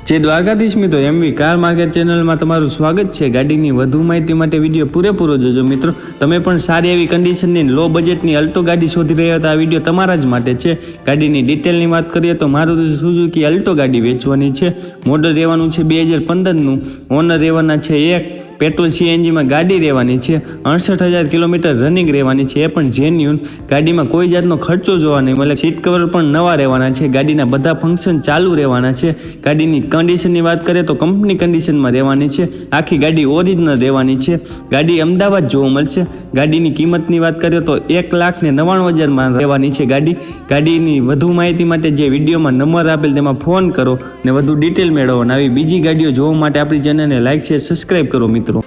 જે દ્વારકાધીશ મિત્રો MV car market ચેનલમાં તમારું સ્વાગત છે। ગાડીની વધુ માહિતી માટે વિડીયો પૂરેપૂરો જોજો મિત્રો। તમે પણ સારી એવી કન્ડિશનની લો બજેટની અલ્ટો ગાડી શોધી રહ્યા હતા, આ વિડીયો તમારા જ માટે છે। ગાડીની ડિટેલની વાત કરીએ તો મારુતિ સુઝુકી અલ્ટો ગાડી વેચવાની છે। મોડલ રહેવાનું છે 2015નું, ઓનર રહેવાના છે 1, પેટ્રોલ CNGમાં ગાડી રહેવાની છે। 68,000 કિલોમીટર રનિંગ રહેવાની છે, એ પણ જેન્યુન। ગાડીમાં કોઈ જાતનો ખર્ચો જોવા નહીં મળે। સીટ કવર પણ નવા રહેવાના છે। ગાડીના બધા ફંક્શન ચાલુ રહેવાના છે। ગાડીની કન્ડિશનની વાત કરીએ તો કંપની કન્ડિશનમાં રહેવાની છે। આખી ગાડી ઓરિજિનલ રહેવાની છે। ગાડી અમદાવાદ જોવા મળશે। ગાડીની કિંમતની વાત કરીએ તો 1,99,000માં રહેવાની છે ગાડીની વધુ માહિતી માટે જે વિડીયોમાં નંબર આપેલ તેમાં ફોન કરો ને વધુ ડિટેલ મેળવો। આવી બીજી ગાડીઓ જોવા માટે આપણી ચેનલને લાઈક, શેર, સબસ્ક્રાઈબ કરો મિત્રો।